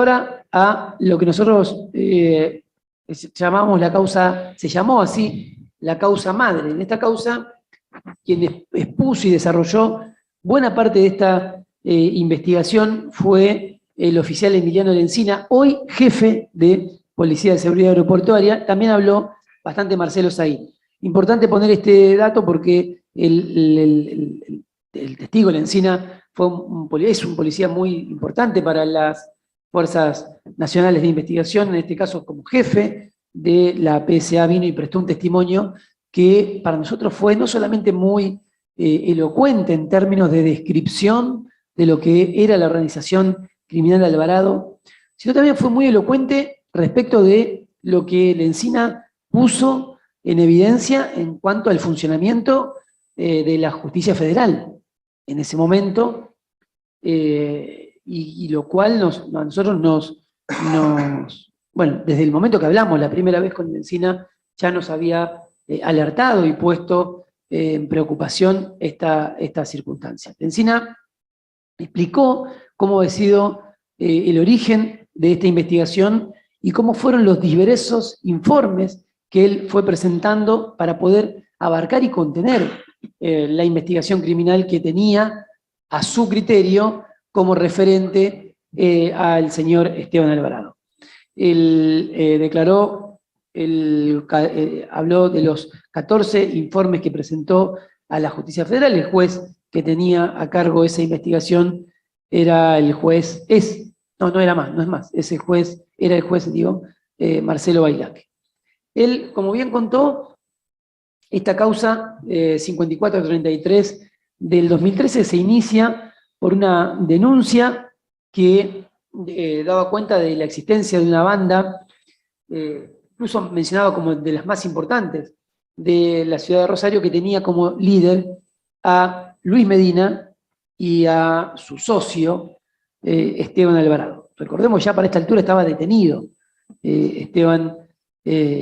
ahora a lo que nosotros llamamos la causa, se llamó así, la causa madre. En esta causa, quien expuso y desarrolló buena parte de esta investigación fue el oficial Emiliano Lencina, hoy jefe de Policía de Seguridad Aeroportuaria. También habló bastante Marcelo Said. Importante poner este dato porque el testigo Lencina es un policía muy importante para las Fuerzas Nacionales de Investigación, en este caso como jefe de la PSA, vino y prestó un testimonio que para nosotros fue no solamente muy elocuente en términos de descripción de lo que era la organización criminal Alvarado, sino también fue muy elocuente respecto de lo que Lencina puso en evidencia en cuanto al funcionamiento de la justicia federal en ese momento, y lo cual a nosotros bueno, desde el momento que hablamos la primera vez con Lencina, ya nos había alertado y puesto en preocupación esta circunstancia. Lencina explicó cómo ha sido el origen de esta investigación y cómo fueron los diversos informes que él fue presentando para poder abarcar y contener la investigación criminal que tenía a su criterio como referente al señor Esteban Alvarado. Él habló de los 14 informes que presentó a la Justicia Federal. El juez que tenía a cargo esa investigación era el juez, no era más, no es más, ese juez era el juez, Marcelo Bailaque. Él, como bien contó, esta causa 5433 del 2013 se inicia por una denuncia que daba cuenta de la existencia de una banda, incluso mencionaba como de las más importantes de la ciudad de Rosario, que tenía como líder a Luis Medina y a su socio, Esteban Alvarado. Recordemos, ya para esta altura estaba detenido Esteban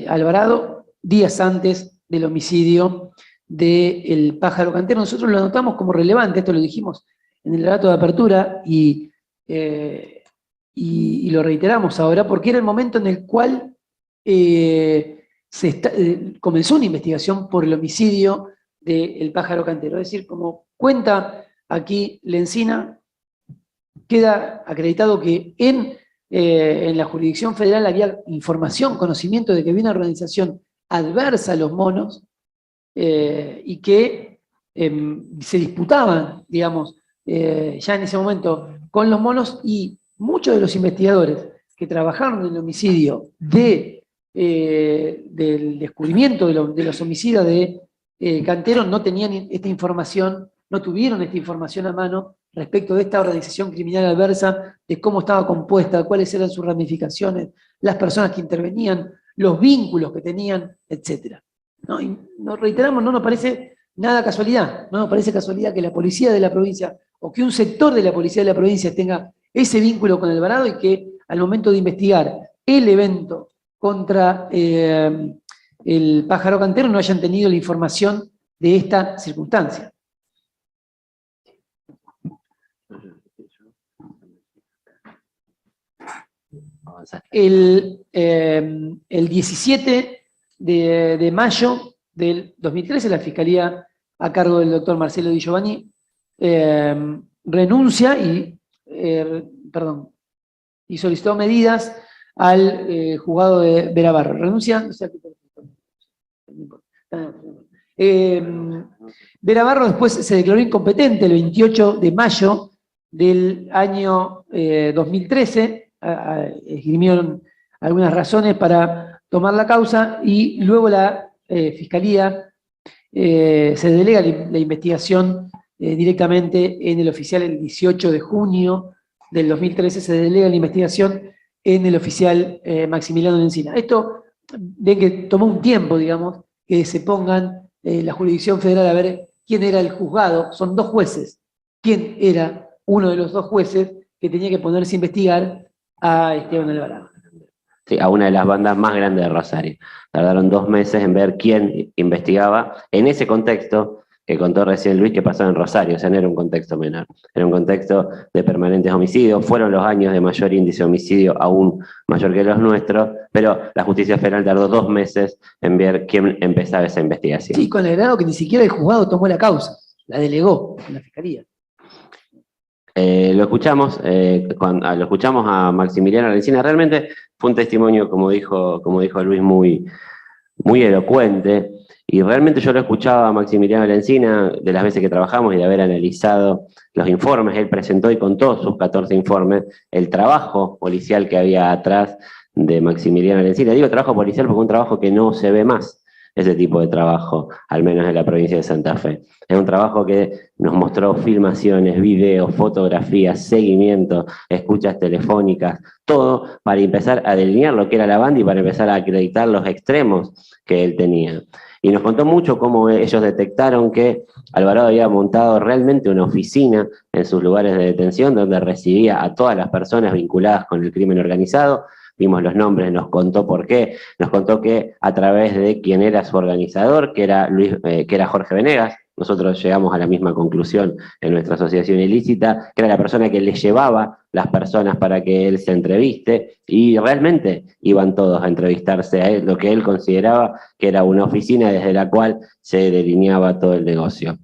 Alvarado días antes del homicidio del Pájaro Cantero. Nosotros lo notamos como relevante, esto lo dijimos en el relato de apertura y lo reiteramos ahora, porque era el momento en el cual comenzó una investigación por el homicidio del Pájaro Cantero. Es decir, como cuenta aquí Lencina, queda acreditado que en la jurisdicción federal había información, conocimiento de que había una organización adversa a los monos y que se disputaban, digamos, ya en ese momento con los monos, y muchos de los investigadores que trabajaron en el homicidio del descubrimiento de los homicidas de Cantero no tenían esta información, no tuvieron esta información a mano respecto de esta organización criminal adversa, de cómo estaba compuesta, cuáles eran sus ramificaciones, las personas que intervenían, los vínculos que tenían, etc. ¿No? Y nos reiteramos, no nos parece nada casualidad, no nos parece casualidad que la policía de la provincia, o que un sector de la policía de la provincia tenga ese vínculo con Alvarado, y que al momento de investigar el evento contra el Pájaro Cantero no hayan tenido la información de esta circunstancia. El 17 de mayo del 2013, la Fiscalía, a cargo del doctor Marcelo Di Giovanni, renuncia y solicitó medidas al juzgado de Verabarro. Renuncia, no sé, Verabarro después se declaró incompetente el 28 de mayo del año 2013, esgrimieron algunas razones para tomar la causa, y luego la Fiscalía se delega la investigación directamente en el oficial. El 18 de junio del 2013 se delega la investigación en el oficial Maximiliano Lencina. Esto ven que tomó un tiempo, digamos, que se pongan la jurisdicción federal a ver quién era el juzgado. Son dos jueces. ¿Quién era uno de los dos jueces que tenía que ponerse a investigar a Esteban Alvarado? Sí, a una de las bandas más grandes de Rosario. Tardaron 2 meses en ver quién investigaba. En ese contexto, que contó recién Luis que pasaba en Rosario, o sea, no era un contexto menor, era un contexto de permanentes homicidios, fueron los años de mayor índice de homicidio, aún mayor que los nuestros, pero la justicia federal tardó 2 meses en ver quién empezaba esa investigación. Sí, con el grado que ni siquiera el juzgado tomó la causa, la delegó en la fiscalía. Lo escuchamos a Maximiliano Lencina, realmente fue un testimonio, como dijo Luis, muy elocuente, y realmente yo lo escuchaba a Maximiliano Lencina de las veces que trabajamos y de haber analizado los informes. Él presentó y contó sus 14 informes, el trabajo policial que había atrás de Maximiliano Lencina. Digo trabajo policial porque es un trabajo que no se ve más, ese tipo de trabajo, al menos en la provincia de Santa Fe. Es un trabajo que nos mostró filmaciones, videos, fotografías, seguimientos, escuchas telefónicas, todo para empezar a delinear lo que era la banda y para empezar a acreditar los extremos que él tenía. Y nos contó mucho cómo ellos detectaron que Alvarado había montado realmente una oficina en sus lugares de detención donde recibía a todas las personas vinculadas con el crimen organizado. Vimos los nombres, nos contó por qué, nos contó que a través de quién era su organizador, que era Jorge Venegas. Nosotros llegamos a la misma conclusión en nuestra asociación ilícita, que era la persona que le llevaba las personas para que él se entreviste, y realmente iban todos a entrevistarse a él, lo que él consideraba que era una oficina desde la cual se delineaba todo el negocio.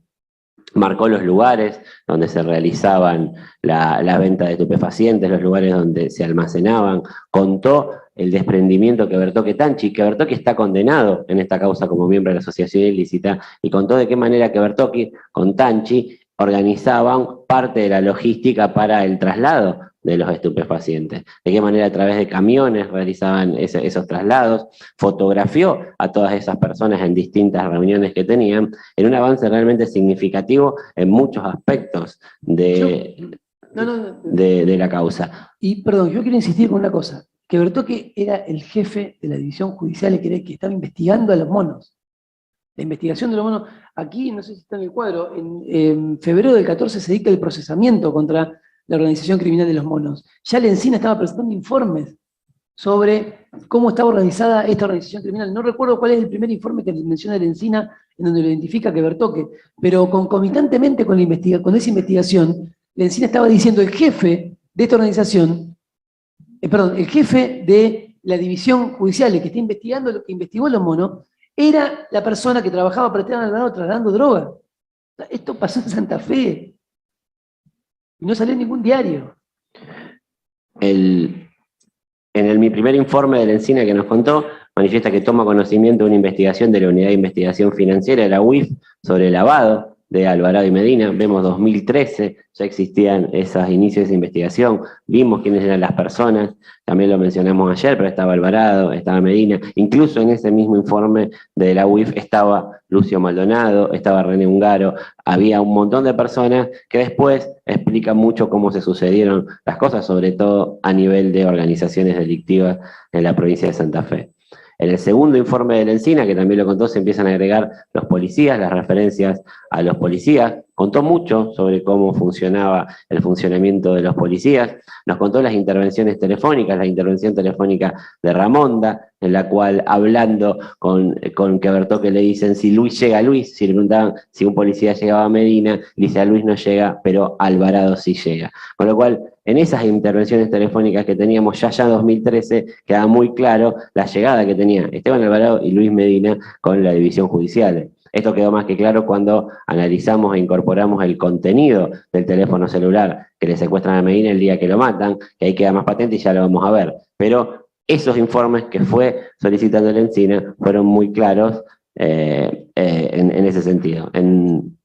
Marcó los lugares donde se realizaban la venta de estupefacientes, los lugares donde se almacenaban, contó el desprendimiento que Bertoque Tanchi, que Bertoque está condenado en esta causa como miembro de la asociación ilícita, y contó de qué manera que Bertoque con Tanchi organizaban parte de la logística para el traslado de los estupefacientes, de qué manera a través de camiones realizaban esos traslados, fotografió a todas esas personas en distintas reuniones que tenían, en un avance realmente significativo en muchos aspectos de la causa. Y perdón, yo quiero insistir con una cosa, que Bertoque era el jefe de la división judicial que estaba investigando a los monos. La investigación de los monos, aquí, no sé si está en el cuadro, en febrero del 14 se dicta el procesamiento contra la organización criminal de los monos. Ya Lencina estaba presentando informes sobre cómo estaba organizada esta organización criminal. No recuerdo cuál es el primer informe que menciona Lencina, en donde lo identifica que Bertoque, pero concomitantemente con esa investigación, Lencina estaba diciendo el jefe de esta organización, el jefe de la división judicial que está investigando lo que investigó los monos, era la persona que trabajaba para Esteban Alvarado trasladando droga. Esto pasó en Santa Fe. Y no salió en ningún diario. Mi primer informe de Lencina que nos contó, manifiesta que toma conocimiento de una investigación de la Unidad de Investigación Financiera de la UIF sobre el lavado de Alvarado y Medina. Vemos 2013, ya existían esos inicios de investigación, vimos quiénes eran las personas, también lo mencionamos ayer, pero estaba Alvarado, estaba Medina, incluso en ese mismo informe de la UIF estaba Lucio Maldonado, estaba René Ungaro, había un montón de personas que después explican mucho cómo se sucedieron las cosas, sobre todo a nivel de organizaciones delictivas en la provincia de Santa Fe. En el segundo informe de Lencina, que también lo contó, se empiezan a agregar los policías, las referencias a los policías. Contó mucho sobre cómo funcionaba el funcionamiento de los policías. Nos contó las intervenciones telefónicas, la intervención telefónica de Ramonda, en la cual, hablando con que Bertoque le dicen si Luis llega a Luis, si le preguntaban si un policía llegaba a Medina, dice a Luis no llega, pero Alvarado sí llega. Con lo cual, en esas intervenciones telefónicas que teníamos ya en 2013, quedaba muy claro la llegada que tenía Esteban Alvarado y Luis Medina con la división judicial. Esto quedó más que claro cuando analizamos e incorporamos el contenido del teléfono celular que le secuestran a Medina el día que lo matan, que ahí queda más patente y ya lo vamos a ver. Pero esos informes que fue solicitando Lencina fueron muy claros en ese sentido. En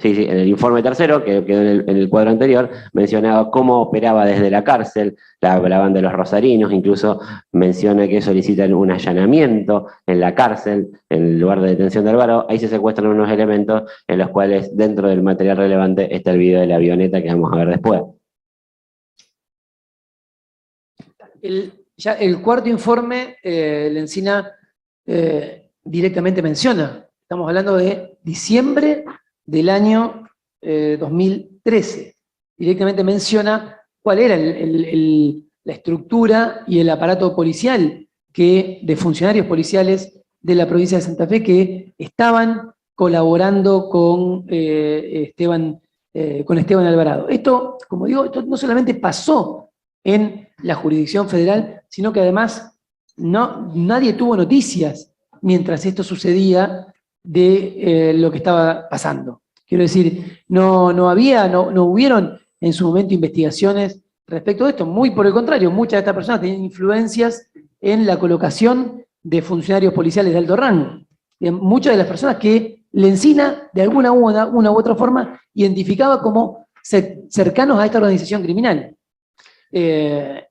el informe tercero, que quedó en el cuadro anterior, mencionaba cómo operaba desde la cárcel la banda de los rosarinos, incluso menciona que solicitan un allanamiento en la cárcel, en el lugar de detención de Alvarado. Ahí se secuestran unos elementos en los cuales, dentro del material relevante, está el video de la avioneta que vamos a ver después. El cuarto informe, Lencina directamente menciona, estamos hablando de diciembre del año 2013, directamente menciona cuál era la estructura y el aparato policial de funcionarios policiales de la provincia de Santa Fe que estaban colaborando con Esteban Alvarado. Esto, como digo, esto no solamente pasó en la jurisdicción federal, sino que además nadie tuvo noticias mientras esto sucedía de lo que estaba pasando. Quiero decir, no hubieron en su momento investigaciones respecto de esto. Muy por el contrario, muchas de estas personas tenían influencias en la colocación de funcionarios policiales de alto rango. Muchas de las personas que Lencina, de una u otra forma, identificaba como cercanos a esta organización criminal. El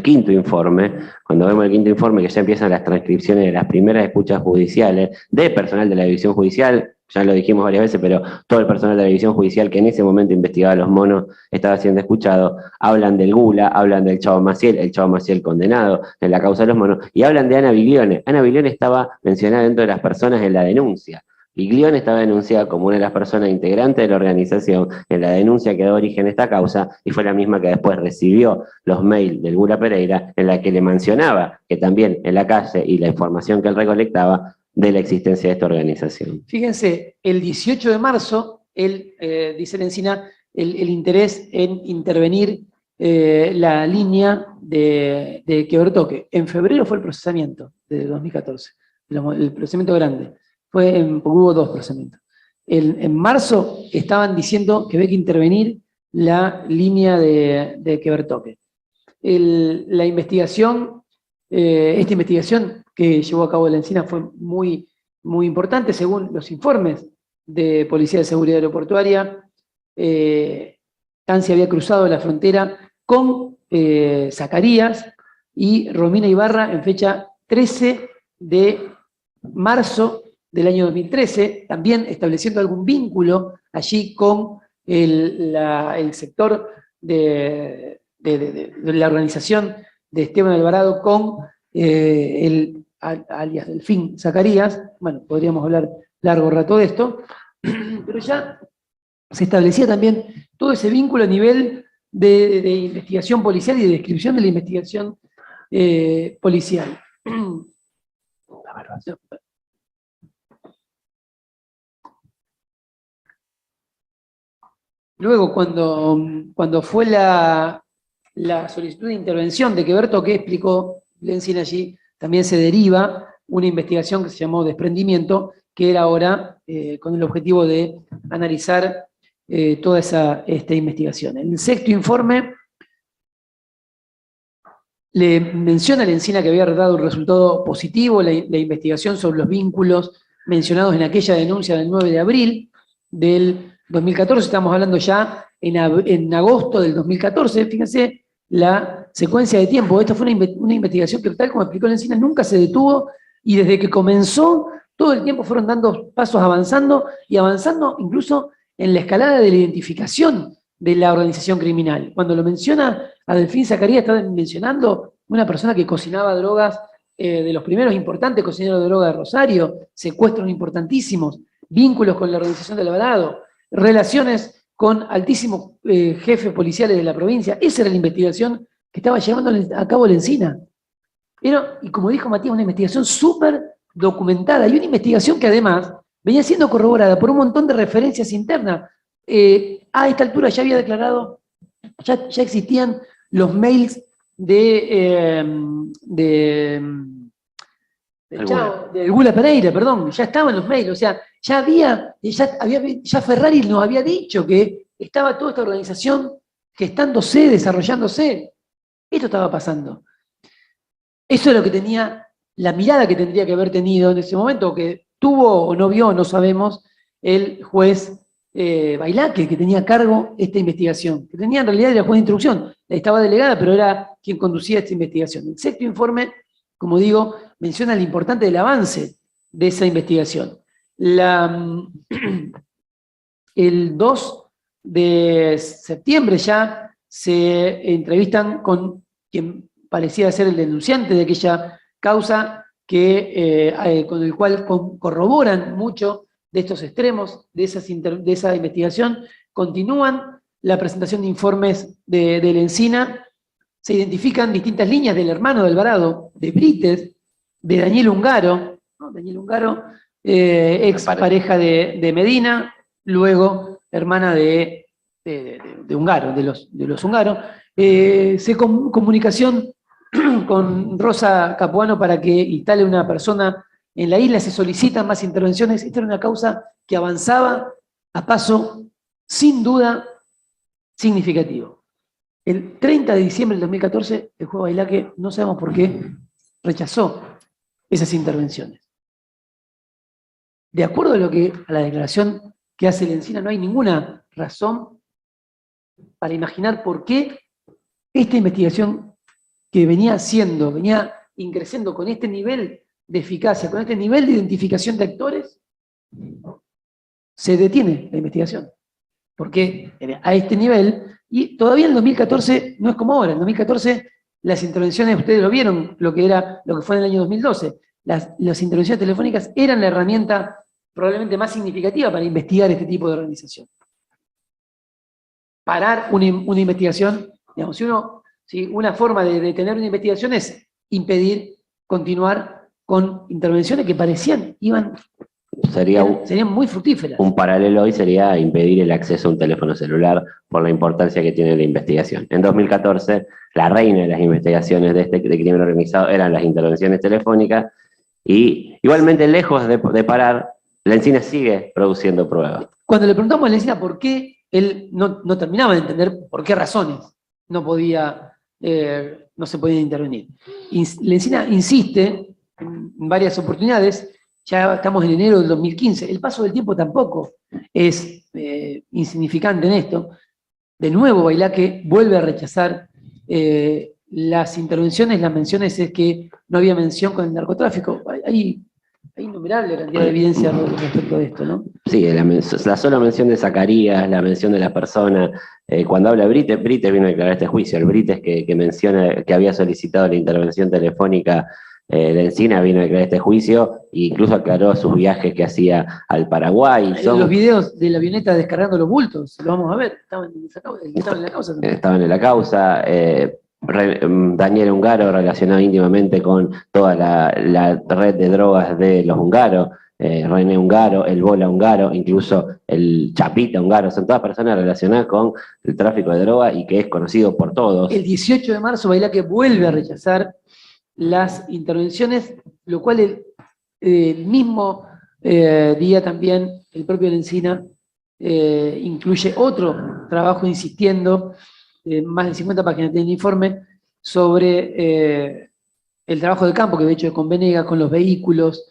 quinto informe, cuando vemos el quinto informe, que ya empiezan las transcripciones de las primeras escuchas judiciales de personal de la división judicial, ya lo dijimos varias veces, pero todo el personal de la división judicial que en ese momento investigaba a los monos estaba siendo escuchado, hablan del Gula, hablan del Chavo Maciel, el Chavo Maciel condenado en la causa de los monos, y hablan de Ana Biglione. Ana Biglione estaba mencionada dentro de las personas en la denuncia. Biglione estaba denunciada como una de las personas integrantes de la organización en la denuncia que dio origen a esta causa, y fue la misma que después recibió los mails del Gula Pereira en la que le mencionaba que también en la calle y la información que él recolectaba de la existencia de esta organización. Fíjense, el 18 de marzo, dice Lencina, el interés en intervenir la línea de Quebretoque. En febrero fue el procesamiento de 2014, el procesamiento grande. Porque hubo 2 procesamientos. En marzo estaban diciendo que había que intervenir la línea de Quebretoque. Esta investigación que llevó a cabo Lencina fue muy, muy importante, según los informes de Policía de Seguridad Aeroportuaria. Tancia había cruzado la frontera con Zacarías y Romina Ibarra en fecha 13 de marzo del año 2013, también estableciendo algún vínculo allí con el sector de la organización de Esteban Alvarado con alias Delfín Zacarías. Bueno, podríamos hablar largo rato de esto, pero ya se establecía también todo ese vínculo a nivel de investigación policial y de descripción de la investigación policial. Luego, cuando fue la solicitud de intervención de Quebretoque, explicó Lencina allí, también se deriva una investigación que se llamó Desprendimiento, que era ahora con el objetivo de analizar toda esta investigación. En el sexto informe le menciona a Lencina que había dado un resultado positivo la investigación sobre los vínculos mencionados en aquella denuncia del 9 de abril del 2014, estamos hablando ya en agosto del 2014, fíjense la secuencia de tiempo. Esta fue una investigación que, tal como explicó Lencina, nunca se detuvo, y desde que comenzó, todo el tiempo fueron dando pasos avanzando, y avanzando incluso en la escalada de la identificación de la organización criminal. Cuando lo menciona a Delfín Zacarías, está mencionando una persona que cocinaba drogas, de los primeros importantes cocineros de droga de Rosario, secuestros importantísimos, vínculos con la organización del Alvarado, relaciones con altísimos jefes policiales de la provincia. Esa era la investigación que estaba llevando a cabo Lencina. Y como dijo Matías, una investigación súper documentada, y una investigación que además venía siendo corroborada por un montón de referencias internas. A esta altura ya había declarado, ya existían los mails del Gula Pereira, perdón, ya estaban los mails, o sea, ya Ferrari nos había dicho que estaba toda esta organización gestándose, desarrollándose. Esto estaba pasando. Eso es lo que tenía, la mirada que tendría que haber tenido en ese momento, que tuvo o no vio, no sabemos, el juez Bailaque, que tenía a cargo esta investigación, que tenía en realidad el juez de instrucción, estaba delegada, pero era quien conducía esta investigación. El sexto informe, como digo, menciona lo importante del avance de esa investigación. El 2 de septiembre ya se entrevistan con quien parecía ser el denunciante de aquella causa, con el cual corroboran mucho de estos extremos, de esa investigación. Continúan la presentación de informes de Lencina. Se identifican distintas líneas del hermano de Alvarado, de Brites, de Daniel Ungaro, ¿no? Daniel Ungaro, ex pareja de Medina, luego hermana de Ungaro, de los Ungaro. Comunicación con Rosa Capuano para que instale una persona en la isla, se solicitan más intervenciones. Esta era una causa que avanzaba a paso, sin duda, significativo. El 30 de diciembre del 2014, el juez Bailaque, no sabemos por qué, rechazó esas intervenciones. De acuerdo a la declaración que hace Lencina, no hay ninguna razón para imaginar por qué esta investigación que venía increciendo con este nivel de eficacia, con este nivel de identificación de actores, se detiene la investigación. Porque a este nivel, y todavía en el 2014 no es como ahora, en el 2014 las intervenciones, ustedes lo vieron, lo que fue en el año 2012, las intervenciones telefónicas eran la herramienta probablemente más significativa para investigar este tipo de organización. Parar una investigación, digamos, una forma de detener una investigación es impedir continuar con intervenciones que serían muy fructíferas. Un paralelo hoy sería impedir el acceso a un teléfono celular por la importancia que tiene la investigación. En 2014, la reina de las investigaciones de crimen organizado eran las intervenciones telefónicas y igualmente lejos de parar, Lencina sigue produciendo pruebas. Cuando le preguntamos a Lencina por qué, él no terminaba de entender por qué razones no se podía intervenir. Lencina insiste en varias oportunidades, ya estamos en enero del 2015, el paso del tiempo tampoco es insignificante en esto. De nuevo, Bailaque vuelve a rechazar las intervenciones, las menciones es que no había mención con el narcotráfico. Hay innumerable cantidad de evidencia respecto de esto, ¿no? Sí, la sola mención de Zacarías, la mención de la persona, cuando habla Brites vino a declarar este juicio, el Brites que menciona que había solicitado la intervención telefónica de Encina vino a declarar este juicio e incluso aclaró sus viajes que hacía al Paraguay. Los videos de la avioneta descargando los bultos, lo vamos a ver, estaban en la causa también. Estaban en la causa. Daniel Ungaro relacionado íntimamente con toda la red de drogas de los Ungaro, René Ungaro, el Bola Ungaro, incluso el Chapita Ungaro, son todas personas relacionadas con el tráfico de drogas y que es conocido por todos. El 18 de marzo Bailaque vuelve a rechazar las intervenciones, lo cual el mismo día también el propio Lencina incluye otro trabajo insistiendo, más de 50 páginas del informe, sobre el trabajo de campo que había hecho con Venegas, con los vehículos,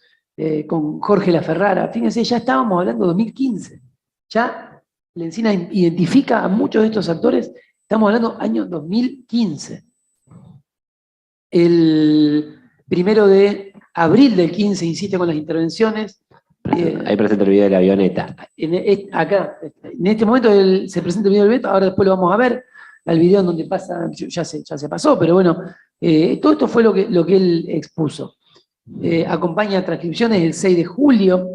con Jorge Laferrara. Fíjense, ya estábamos hablando de 2015. Ya Lencina identifica a muchos de estos actores, estamos hablando año 2015. El 1 de abril del 15 insiste con las intervenciones. Ahí presenta el video de la avioneta. Acá, en este momento se presenta el video del evento, ahora después lo vamos a ver. Al video en donde pasa, ya se pasó, pero bueno, todo esto fue lo que él expuso. Acompaña transcripciones el 6 de julio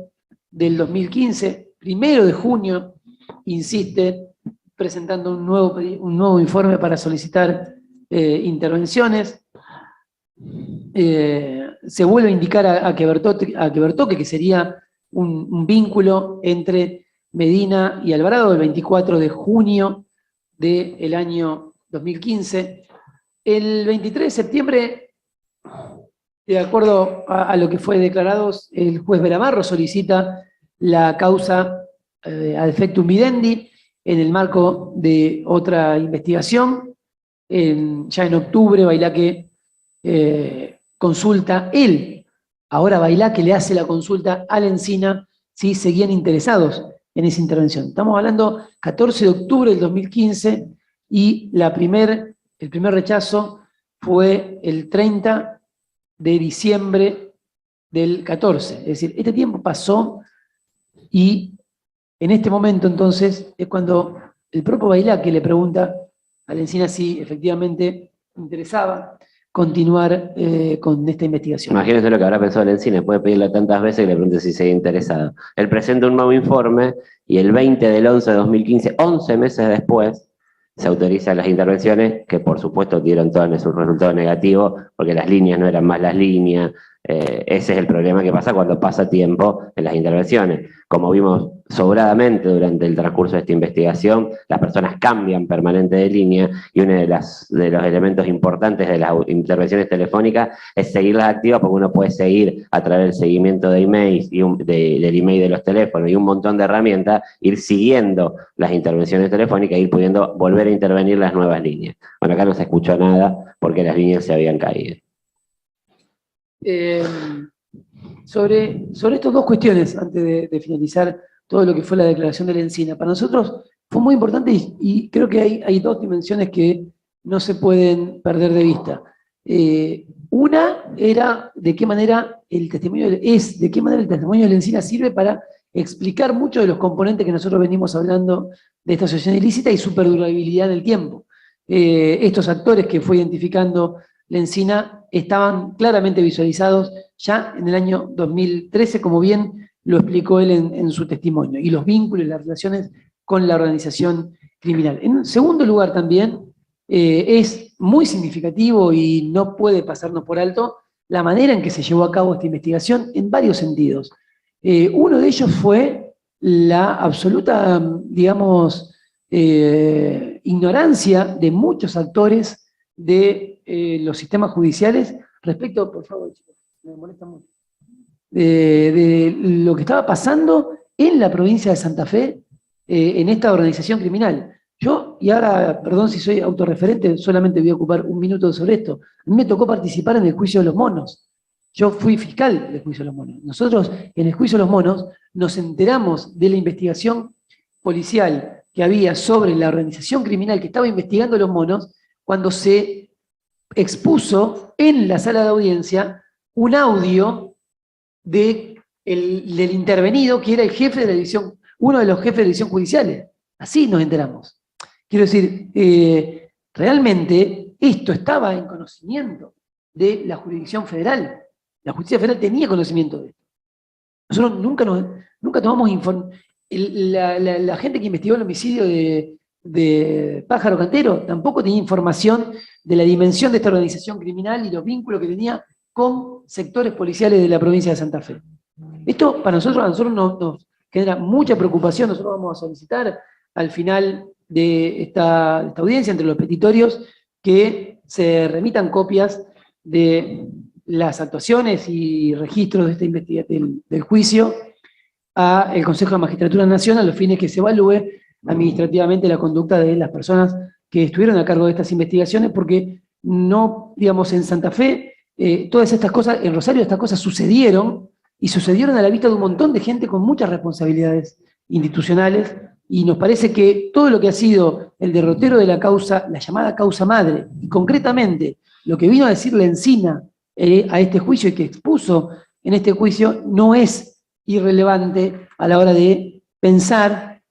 del 2015, 1 de junio, insiste, presentando un nuevo informe para solicitar intervenciones. Se vuelve a indicar a Quebertoque, que sería un vínculo entre Medina y Alvarado, el 24 de junio del año 2015. El 23 de septiembre, de acuerdo a lo que fue declarado, el juez Beramarro solicita la causa ad effectum videndi en el marco de otra investigación. Ya en octubre, Bailaque consulta él. Ahora Bailaque le hace la consulta a Lencina si seguían interesados en esa intervención. Estamos hablando 14 de octubre del 2015 y el primer rechazo fue el 30 de diciembre del 14. Es decir, este tiempo pasó y en este momento entonces es cuando el propio Bailaque le pregunta a Lencina si efectivamente interesaba continuar con esta investigación. Imagínense lo que habrá pensado Lencina, puede pedirle tantas veces que le pregunte si sigue interesado. Él presenta un nuevo informe y el 20 del 11 de 2015, 11 meses después, se autorizan las intervenciones que por supuesto dieron todas un resultado negativo porque las líneas no eran más las líneas, Ese es el problema que pasa cuando pasa tiempo en las intervenciones. Como vimos sobradamente durante el transcurso de esta investigación, las personas cambian permanente de línea y uno de los elementos importantes de las intervenciones telefónicas es seguirlas activas, porque uno puede seguir a través del seguimiento de emails y del email de los teléfonos y un montón de herramientas, ir siguiendo las intervenciones telefónicas e ir pudiendo volver a intervenir las nuevas líneas. Bueno, acá no se escuchó nada porque las líneas se habían caído. Sobre estas dos cuestiones, antes de finalizar todo lo que fue la declaración de la Encina, para nosotros fue muy importante y creo que hay dos dimensiones que no se pueden perder de vista. Una era de qué manera el testimonio de la Encina sirve para explicar muchos de los componentes que nosotros venimos hablando de esta asociación ilícita y su perdurabilidad en el tiempo. Estos actores que fue identificando la Encina estaban claramente visualizados ya en el año 2013, como bien lo explicó él en su testimonio, y los vínculos y las relaciones con la organización criminal. En segundo lugar también, es muy significativo y no puede pasarnos por alto la manera en que se llevó a cabo esta investigación en varios sentidos. Uno de ellos fue la absoluta, digamos, ignorancia de muchos actores de los sistemas judiciales respecto, por favor, chicos, me molesta mucho, de lo que estaba pasando en la provincia de Santa Fe en esta organización criminal. Yo, y ahora, perdón si soy autorreferente, solamente voy a ocupar un minuto sobre esto. A mí me tocó participar en el juicio de los monos. Yo fui fiscal del juicio de los monos. Nosotros, en el juicio de los monos, nos enteramos de la investigación policial que había sobre la organización criminal que estaba investigando los monos cuando se expuso en la sala de audiencia un audio del intervenido, que era el jefe de la división, uno de los jefes de división judiciales. Así nos enteramos. Quiero decir, realmente esto estaba en conocimiento de la jurisdicción federal. La justicia federal tenía conocimiento de esto. Nosotros nunca tomamos información. La gente que investigó el homicidio de Pájaro Cantero tampoco tenía información de la dimensión de esta organización criminal y los vínculos que tenía con sectores policiales de la provincia de Santa Fe. Esto a nosotros nos genera mucha preocupación. Nosotros vamos a solicitar al final de esta audiencia, entre los petitorios, que se remitan copias de las actuaciones y registros de esta investigación del juicio al Consejo de Magistratura Nacional a los fines que se evalúe administrativamente la conducta de las personas que estuvieron a cargo de estas investigaciones, porque no, digamos, en Santa Fe, todas estas cosas, en Rosario estas cosas sucedieron, y sucedieron a la vista de un montón de gente con muchas responsabilidades institucionales, y nos parece que todo lo que ha sido el derrotero de la causa, la llamada causa madre, y concretamente lo que vino a decir la Encina a este juicio y que expuso en este juicio, no es irrelevante a la hora de pensar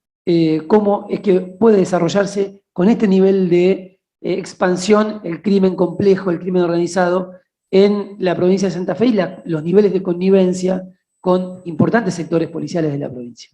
cómo es que puede desarrollarse con este nivel de expansión el crimen complejo, el crimen organizado en la provincia de Santa Fe y los niveles de connivencia con importantes sectores policiales de la provincia.